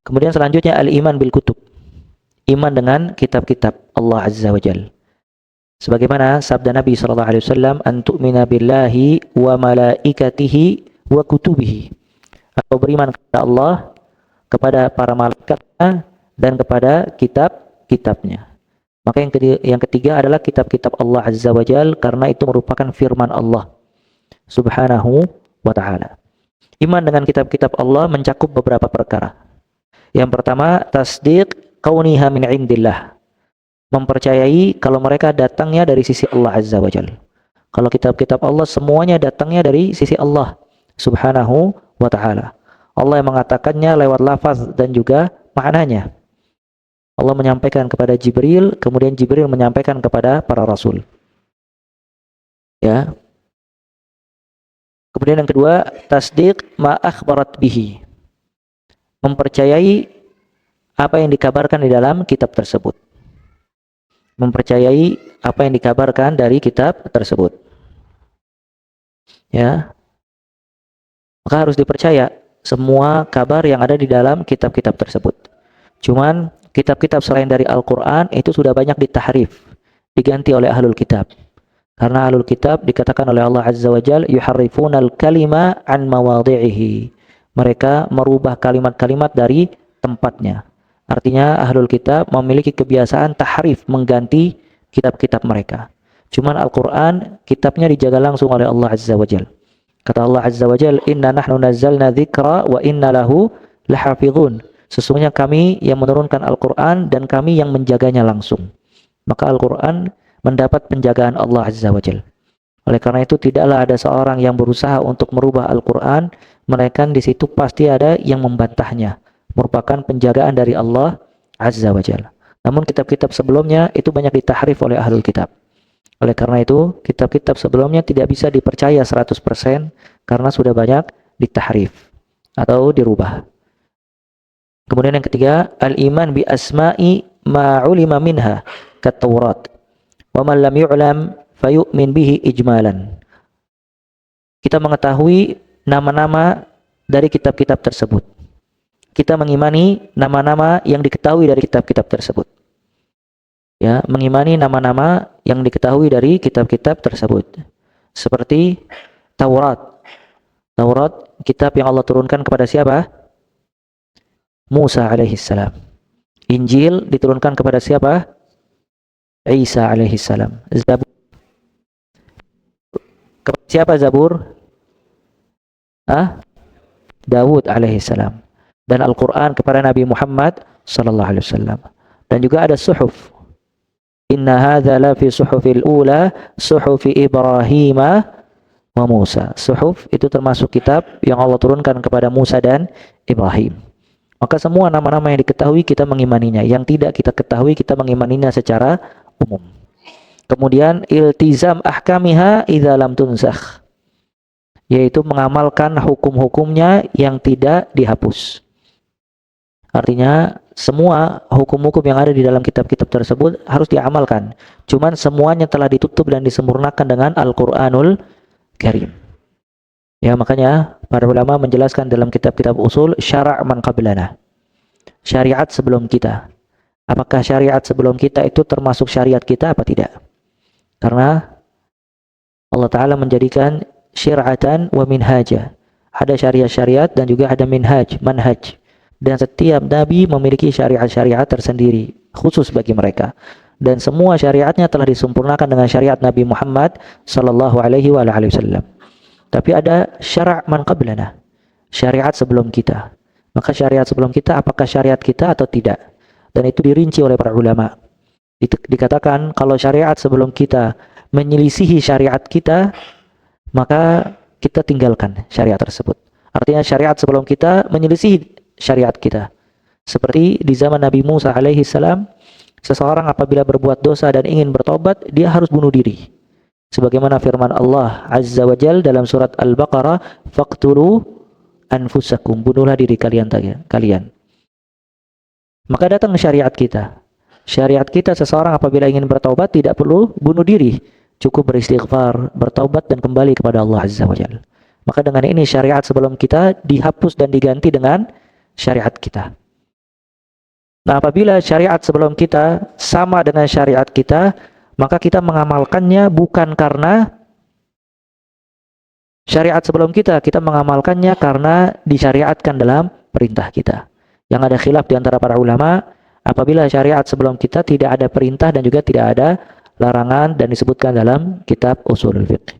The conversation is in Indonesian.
Kemudian selanjutnya al-iman bil kutub. Iman dengan kitab-kitab Allah Azza wa Jalla. Sebagaimana sabda Nabi sallallahu alaihi wasallam, "An tu'mina billahi wa malaikatihi wa kutubihi." Atau beriman kepada Allah, kepada para malaikatnya, dan kepada kitab-kitabnya. Maka yang ketiga adalah kitab-kitab Allah Azza wa Jalla, karena itu merupakan firman Allah Subhanahu wa ta'ala. Iman dengan kitab-kitab Allah mencakup beberapa perkara. Yang pertama, tasdiq kauniha min indillah. Mempercayai kalau mereka datangnya dari sisi Allah Azza wa Jalla. Kalau kitab-kitab Allah semuanya datangnya dari sisi Allah Subhanahu wa ta'ala. Allah yang mengatakannya lewat lafaz dan juga maknanya. Allah menyampaikan kepada Jibril, kemudian Jibril menyampaikan kepada para rasul. Ya. Kemudian yang kedua, tasdiq ma akhbarat bihi. Mempercayai apa yang dikabarkan di dalam kitab tersebut. Mempercayai apa yang dikabarkan dari kitab tersebut. Ya. Maka harus dipercaya semua kabar yang ada di dalam kitab-kitab tersebut. Cuman kitab-kitab selain dari Al-Quran itu sudah banyak ditahrif, diganti oleh ahlul kitab. Karena ahlul kitab dikatakan oleh Allah Azza wa Jalla, yuharrifunal kalima an mawadhi'ihi. Mereka merubah kalimat-kalimat dari tempatnya. Artinya ahlul kitab memiliki kebiasaan tahrif, mengganti kitab-kitab mereka. Cuman Al-Quran, kitabnya dijaga langsung oleh Allah Azza wa Jalla. Kata Allah Azza wa Jalla, inna nahnu nazzalna dzikra wa inna lahu lahafizun. Sesungguhnya kami yang menurunkan Al-Quran dan kami yang menjaganya langsung. Maka Al-Quran mendapat penjagaan Allah Azza wa Jalla. Oleh karena itu tidaklah ada seorang yang berusaha untuk merubah Al-Quran, melainkan di situ pasti ada yang membantahnya. Merupakan penjagaan dari Allah Azza wa Jalla. Namun kitab-kitab sebelumnya itu banyak ditahrif oleh ahlul kitab. Oleh karena itu kitab-kitab sebelumnya tidak bisa dipercaya 100% karena sudah banyak ditahrif atau dirubah. Kemudian yang ketiga, al-iman bi asma'i ma'ulima minha kat-Taurat. Wa man lam yu'lam fayu'min bihi ijmalan. Kita mengetahui nama-nama dari kitab-kitab tersebut. Kita mengimani nama-nama yang diketahui dari kitab-kitab tersebut. Ya, mengimani nama-nama yang diketahui dari kitab-kitab tersebut. Seperti Taurat. Taurat, kitab yang Allah turunkan kepada siapa? Musa alaihissalam. Injil diturunkan kepada siapa? Isa alaihissalam. Zabur. Kepada siapa Zabur? Daud alaihissalam. Dan Al-Quran kepada Nabi Muhammad sallallahu alaihi wasallam. Dan juga ada suhuf. Inna hadza la fi suhufil ula suhufi Ibrahim wa Musa. Suhuf itu termasuk kitab yang Allah turunkan kepada Musa dan Ibrahim. Maka semua nama-nama yang diketahui kita mengimaninya. Yang tidak kita ketahui kita mengimaninya secara umum. Kemudian iltizam ahkamiha idza lam tunsakh. Yaitu mengamalkan hukum-hukumnya yang tidak dihapus. Artinya semua hukum-hukum yang ada di dalam kitab-kitab tersebut harus diamalkan. Cuman semuanya telah ditutup dan disempurnakan dengan Al-Quranul Karim. Ya, makanya para ulama menjelaskan dalam kitab-kitab usul syara' man qablana. Syariat sebelum kita. Apakah syariat sebelum kita itu termasuk syariat kita apa tidak? Karena Allah Ta'ala menjadikan syir'atan wa minhaja. Ada syariat-syariat dan juga ada manhaj. Dan setiap nabi memiliki syariat-syariat tersendiri khusus bagi mereka. Dan semua syariatnya telah disempurnakan dengan syariat Nabi Muhammad sallallahu alaihi wasallam. Tapi ada syara' man qablana. Syariat sebelum kita. Maka syariat sebelum kita apakah syariat kita atau tidak? Dan itu dirinci oleh para ulama. Dikatakan kalau syariat sebelum kita menyelisihi syariat kita, maka kita tinggalkan syariat tersebut. Artinya syariat sebelum kita menyelisihi syariat kita. Seperti di zaman Nabi Musa alaihi salam, seseorang apabila berbuat dosa dan ingin bertobat, dia harus bunuh diri. Sebagaimana firman Allah Azza wa Jalla dalam surat Al-Baqarah, faqtulu anfusakum, bunuhlah diri kalian. Maka datang syariat kita. Syariat kita seseorang apabila ingin bertaubat tidak perlu bunuh diri, cukup beristighfar, bertaubat dan kembali kepada Allah Azza wa Jalla. Maka dengan ini syariat sebelum kita dihapus dan diganti dengan syariat kita. Nah, apabila syariat sebelum kita sama dengan syariat kita, maka kita mengamalkannya bukan karena syariat sebelum kita mengamalkannya karena disyariatkan dalam perintah kita. Yang ada khilaf di antara para ulama, apabila syariat sebelum kita tidak ada perintah dan juga tidak ada larangan dan disebutkan dalam kitab Ushulul Fiqh.